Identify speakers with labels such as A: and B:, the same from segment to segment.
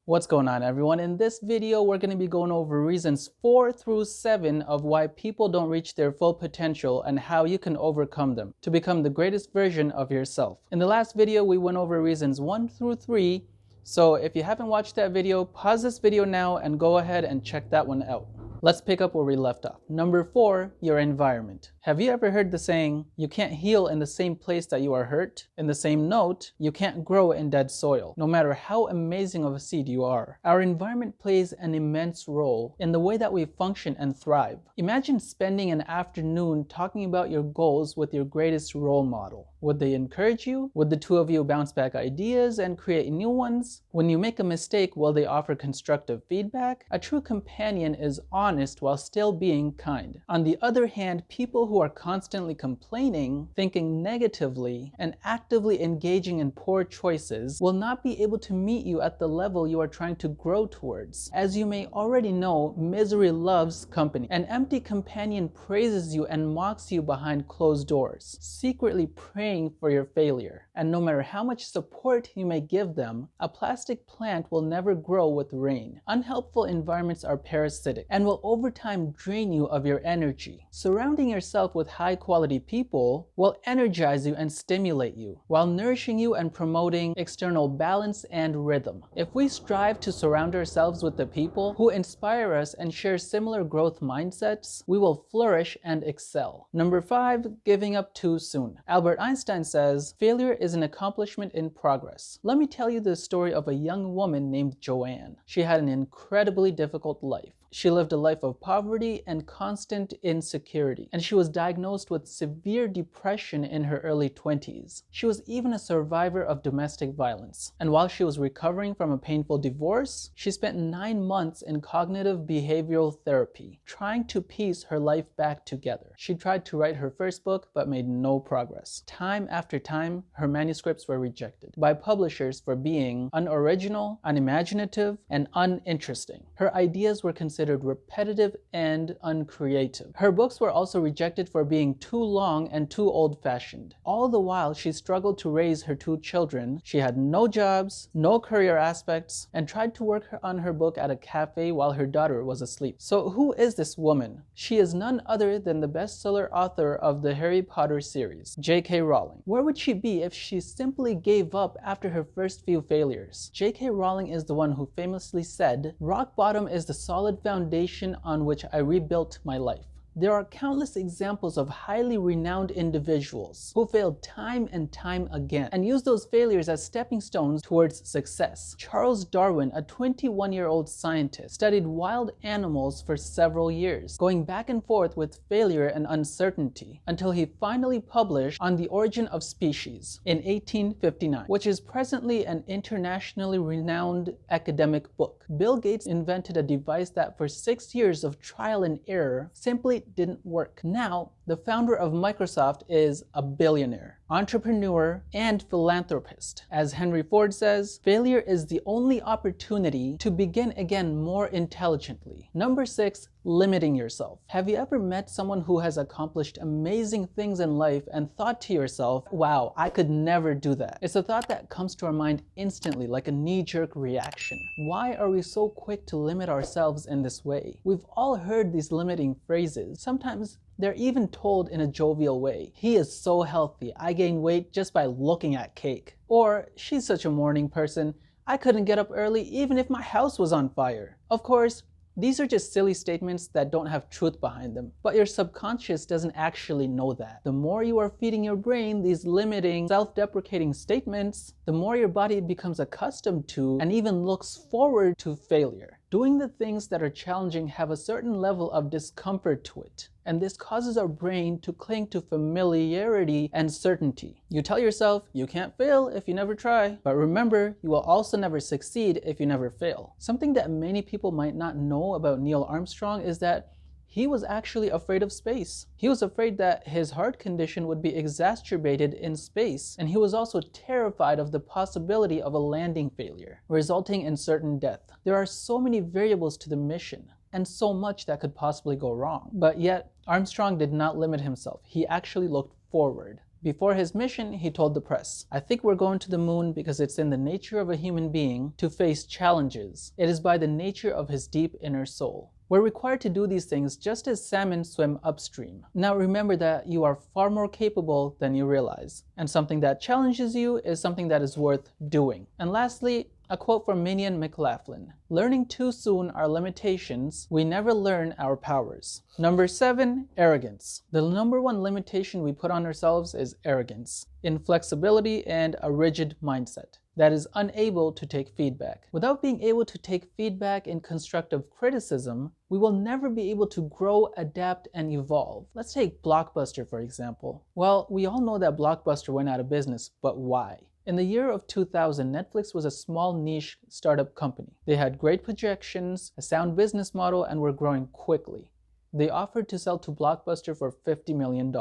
A: What's going on, everyone? In this video, we're going to be going over reasons 4 through 7 of why people don't reach their full potential and how you can overcome them to become the greatest version of yourself. In the last video, we went over reasons 1 through 3. So if you haven't watched that video, pause this video now and go ahead and check that one out. Let's pick up where we left off. Number 4, your environment. Have you ever heard the saying, you can't heal in the same place that you are hurt? In the same note, you can't grow in dead soil, no matter how amazing of a seed you are. Our environment plays an immense role in the way that we function and thrive. Imagine spending an afternoon talking about your goals with your greatest role model. Would they encourage you? Would the two of you bounce back ideas and create new ones? When you make a mistake, will they offer constructive feedback? A true companion is honest while still being kind. On the other hand, people who are constantly complaining, thinking negatively, and actively engaging in poor choices will not be able to meet you at the level you are trying to grow towards. As you may already know, misery loves company. An empty companion praises you and mocks you behind closed doors, secretly praying for your failure. And no matter how much support you may give them, a plastic plant will never grow with rain. Unhelpful environments are parasitic and will over time drain you of your energy. Surrounding yourself with high-quality people will energize you and stimulate you, while nourishing you and promoting external balance and rhythm. If we strive to surround ourselves with the people who inspire us and share similar growth mindsets, we will flourish and excel. Number 5, giving up too soon. Albert Einstein says, failure is an accomplishment in progress. Let me tell you the story of a young woman named Joanne. She had an incredibly difficult life. She lived a life of poverty and constant insecurity, and she was diagnosed with severe depression in her early 20s. She was even a survivor of domestic violence. And while she was recovering from a painful divorce, she spent 9 months in cognitive behavioral therapy, trying to piece her life back together. She tried to write her first book, but made no progress. Time after time, her manuscripts were rejected by publishers for being unoriginal, unimaginative, and uninteresting. Her ideas were considered repetitive and uncreative. Her books were also rejected for being too long and too old-fashioned. All the while, she struggled to raise her 2 children. She had no jobs, no career aspects, and tried to work on her book at a cafe while her daughter was asleep. So who is this woman? She is none other than the bestseller author of the Harry Potter series, J.K. Rowling. Where would she be if she simply gave up after her first few failures? J.K. Rowling is the one who famously said, "Rock bottom is the solid foundation on which I rebuilt my life." There are countless examples of highly renowned individuals who failed time and time again and used those failures as stepping stones towards success. Charles Darwin, a 21-year-old scientist, studied wild animals for several years, going back and forth with failure and uncertainty until he finally published On the Origin of Species in 1859, which is presently an internationally renowned academic book. Bill Gates invented a device that for 6 years of trial and error simply didn't work. Now, the founder of Microsoft is a billionaire, entrepreneur, and philanthropist. As Henry Ford says, failure is the only opportunity to begin again more intelligently. Number 6, limiting yourself. Have you ever met someone who has accomplished amazing things in life and thought to yourself, wow, I could never do that? It's a thought that comes to our mind instantly, like a knee-jerk reaction. Why are we so quick to limit ourselves in this way? We've all heard these limiting phrases. Sometimes they're even told in a jovial way. He is so healthy, I gain weight just by looking at cake. Or, she's such a morning person, I couldn't get up early even if my house was on fire. Of course, these are just silly statements that don't have truth behind them, but your subconscious doesn't actually know that. The more you are feeding your brain these limiting, self-deprecating statements, the more your body becomes accustomed to and even looks forward to failure. Doing the things that are challenging have a certain level of discomfort to it, and this causes our brain to cling to familiarity and certainty. You tell yourself you can't fail if you never try, but remember, you will also never succeed if you never fail. Something that many people might not know about Neil Armstrong is that he was actually afraid of space. He was afraid that his heart condition would be exacerbated in space, and he was also terrified of the possibility of a landing failure, resulting in certain death. There are so many variables to the mission, and so much that could possibly go wrong. But yet, Armstrong did not limit himself. He actually looked forward. Before his mission, he told the press, "I think we're going to the moon because it's in the nature of a human being to face challenges. It is by the nature of his deep inner soul." We're required to do these things just as salmon swim upstream. Now remember that you are far more capable than you realize, and something that challenges you is something that is worth doing. And lastly, a quote from Minion McLaughlin: "Learning too soon our limitations, we never learn our powers." Number 7, arrogance. The number one limitation we put on ourselves is arrogance, inflexibility, and a rigid mindset that is unable to take feedback. Without being able to take feedback and constructive criticism, we will never be able to grow, adapt, and evolve. Let's take Blockbuster, for example. Well, we all know that Blockbuster went out of business, but why? In the year of 2000, Netflix was a small niche startup company. They had great projections, a sound business model, and were growing quickly. They offered to sell to Blockbuster for $50 million.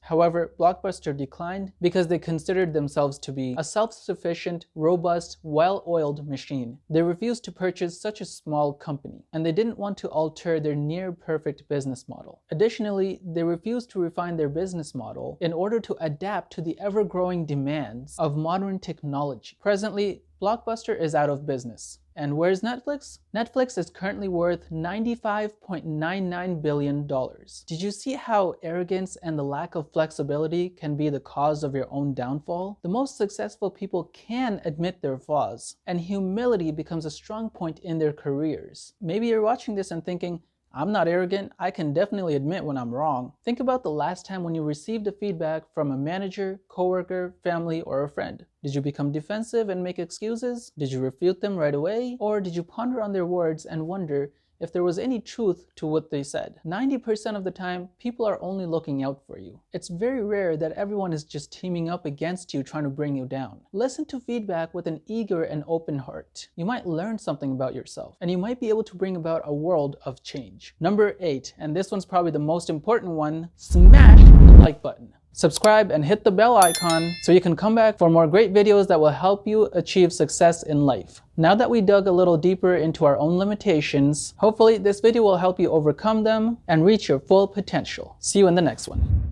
A: However, Blockbuster declined because they considered themselves to be a self-sufficient, robust, well-oiled machine. They refused to purchase such a small company, and they didn't want to alter their near-perfect business model. Additionally, they refused to refine their business model in order to adapt to the ever-growing demands of modern technology. Presently, Blockbuster is out of business. And where's Netflix? Netflix is currently worth $95.99 billion. Did you see how arrogance and the lack of flexibility can be the cause of your own downfall? The most successful people can admit their flaws, and humility becomes a strong point in their careers. Maybe you're watching this and thinking, "I'm not arrogant, I can definitely admit when I'm wrong." Think about the last time when you received a feedback from a manager, coworker, family, or a friend. Did you become defensive and make excuses? Did you refute them right away? Or did you ponder on their words and wonder if there was any truth to what they said? 90% of the time, people are only looking out for you. It's very rare that everyone is just teaming up against you trying to bring you down. Listen to feedback with an eager and open heart. You might learn something about yourself, and you might be able to bring about a world of change. Number 8, and this one's probably the most important one, smash the like button. Subscribe and hit the bell icon so you can come back for more great videos that will help you achieve success in life. Now that we dug a little deeper into our own limitations, hopefully this video will help you overcome them and reach your full potential. See you in the next one.